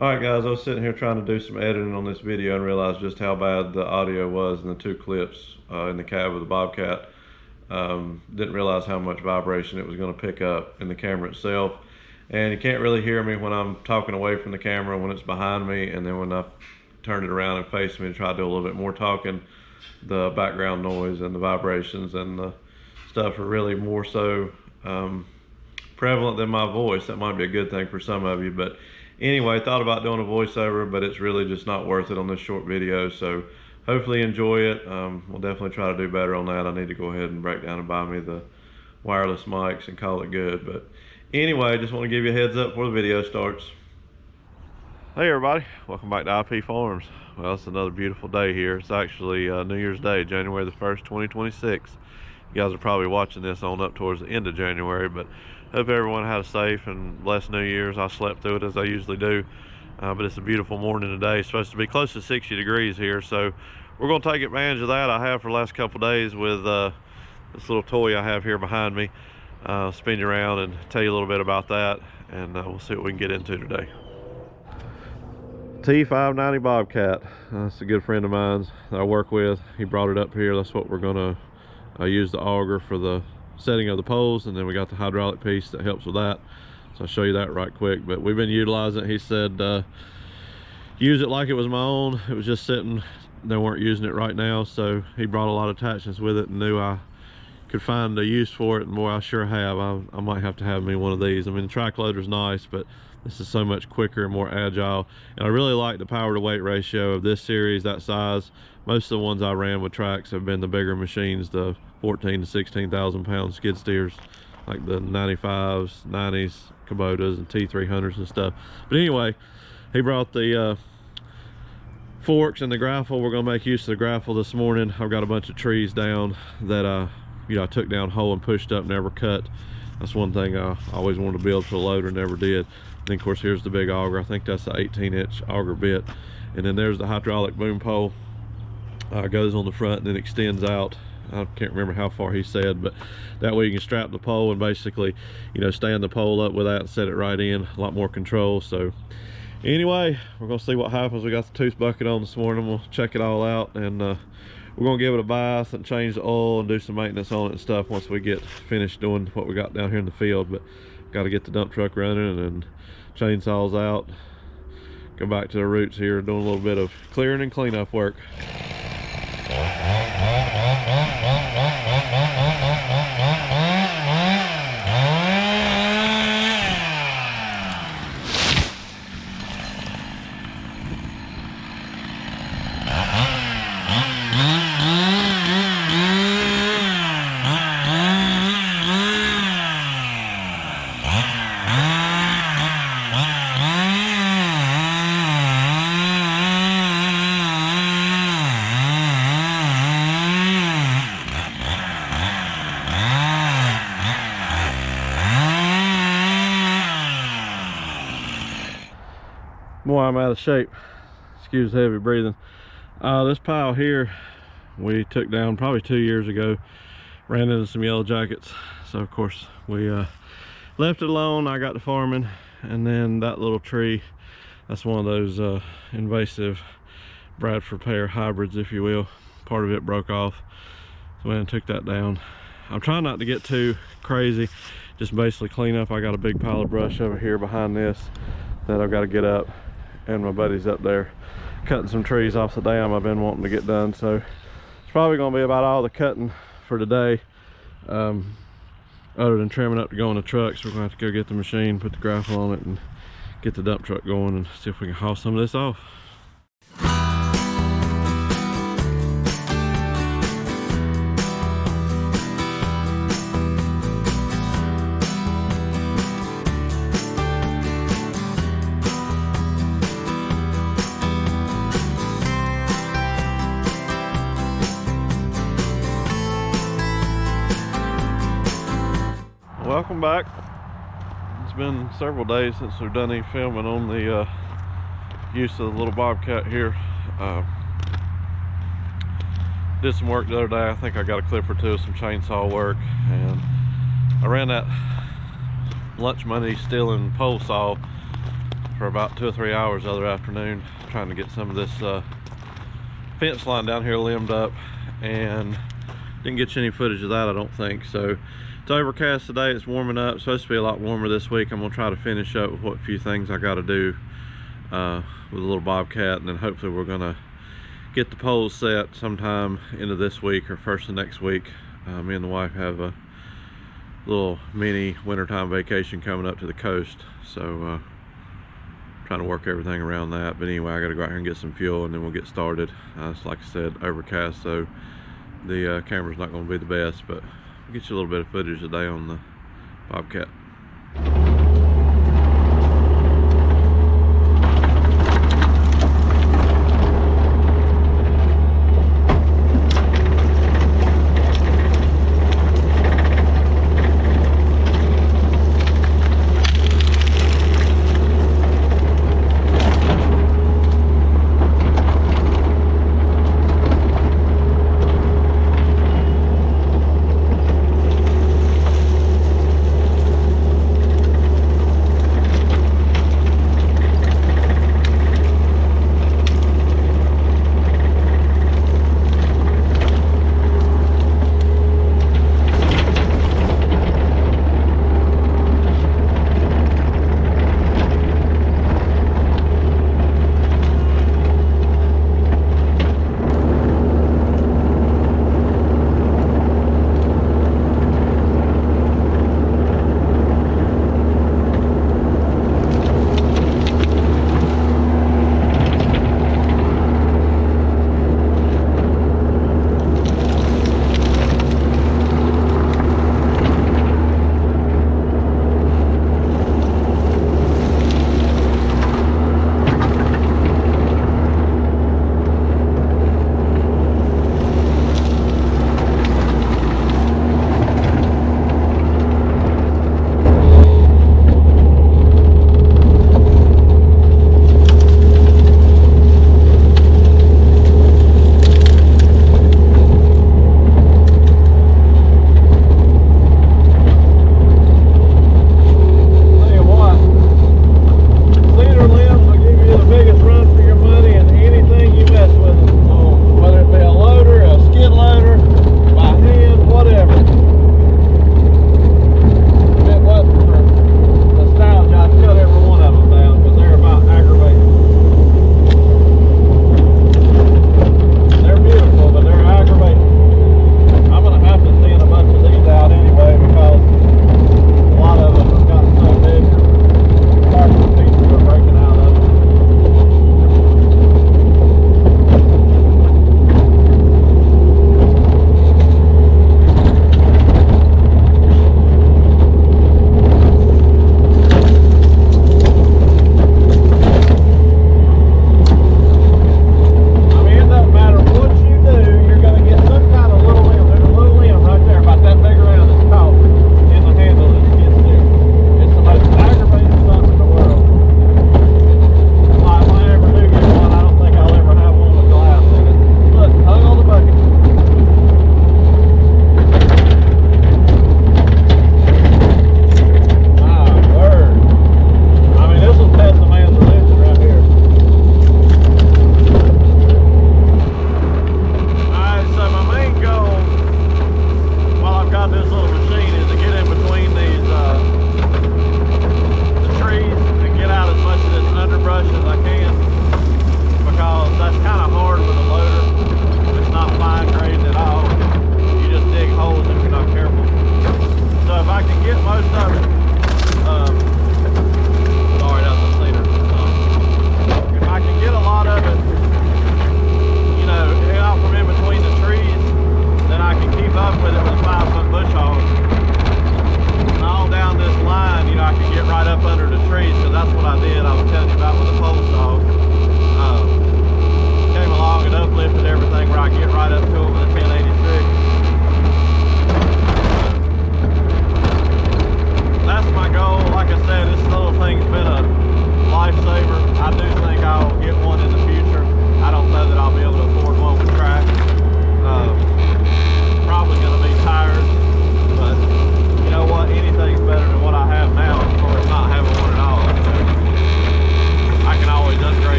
Alright guys, I was sitting here trying to do some editing on this video and realized just how bad the audio was in the two clips in the cab of the Bobcat. Didn't realize how much vibration it was going to pick up in the camera itself. And you can't really hear me when I'm talking away from the camera when it's behind me, and then when I turn it around and face me and try to do a little bit more talking, the background noise and the vibrations and the stuff are really more so prevalent than my voice. That might be a good thing for some of you, but anyway, thought about doing a voiceover, but it's really just not worth it on this short video. So hopefully you enjoy it. We'll definitely try to do better on that. I need to go ahead and break down and buy me the wireless mics and call it good. But anyway, just want to give you a heads up before the video starts. Hey everybody, welcome back to IP Farms. Well, it's another beautiful day here. It's actually New Year's Day, January the 1st, 2026. You guys are probably watching this on up towards the end of January, but hope everyone had a safe and blessed New Year's. I slept through it as I usually do, but it's a beautiful morning today. It's supposed to be close to 60 degrees here, so we're going to take advantage of that. I have for the last couple days with this little toy I have here behind me. Spin you around and tell you a little bit about that, and we'll see what we can get into today. T590 Bobcat. That's a good friend of mine that I work with. He brought it up here. That's what we're going to use the auger for the setting of the poles, and then we got the hydraulic piece that helps with that. So I'll show you that right quick. But we've been utilizing it. He said use it like it was my own. It was just sitting, they weren't using it right now, so he brought a lot of attachments with it and knew I could find a use for it, and boy, I sure have. I might have to have me one of these. I mean, the track loader's nice, but this is so much quicker and more agile, and I really like the power to weight ratio of this series, that size. Most of the ones I ran with tracks have been the bigger machines, the 14 to 16,000 pound skid steers, like the 95s, 90s, Kubotas, and T300s and stuff. But anyway, he brought the forks and the grapple. We're gonna make use of the grapple this morning. I've got a bunch of trees down that I took down whole and pushed up, never cut. That's one thing I always wanted to build for the loader, never did. And then of course here's the big auger. I think that's the 18-inch auger bit. And then there's the hydraulic boom pole. Goes on the front and then extends out. I can't remember how far he said, but that way you can strap the pole and basically, stand the pole up with that and set it right in. A lot more control. So anyway, we're gonna see what happens. We got the tooth bucket on this morning. We'll check it all out, and we're gonna give it a bath and change the oil and do some maintenance on it and stuff once we get finished doing what we got down here in the field. But got to get the dump truck running and chainsaws out, go back to the roots here, doing a little bit of clearing and cleanup work. Boy, I'm out of shape. Excuse heavy breathing. This pile here we took down probably 2 years ago. Ran into some yellow jackets, so of course we left it alone. I got to farming, and then that little tree, that's one of those invasive Bradford pear hybrids, if you will. Part of it broke off, so I went and took that down. I'm trying not to get too crazy, just basically clean up. I got a big pile of brush over here behind this that I've got to get up, and my buddy's up there cutting some trees off the dam I've been wanting to get done. So it's probably going to be about all the cutting for today, other than trimming up to go in the truck. So we're going to have to go get the machine, put the grapple on it, and get the dump truck going and see if we can haul some of this off. Welcome back. It's been several days since we've done any filming on the use of the little Bobcat here. Did some work the other day. I think I got a clip or two of some chainsaw work, and I ran that lunch money stealing pole saw for about 2 or 3 hours the other afternoon trying to get some of this fence line down here limbed up, and didn't get you any footage of that, I don't think. So it's overcast today, it's warming up. It's supposed to be a lot warmer this week. I'm gonna try to finish up with what few things I got to do with a little Bobcat, and then hopefully we're gonna get the poles set sometime into this week or first of next week. Me and the wife have a little mini wintertime vacation coming up to the coast, so trying to work everything around that. But anyway, I got to go out here and get some fuel, and then we'll get started. It's like I said, overcast, so the camera's not going to be the best, but I'll get you a little bit of footage today on the Bobcat.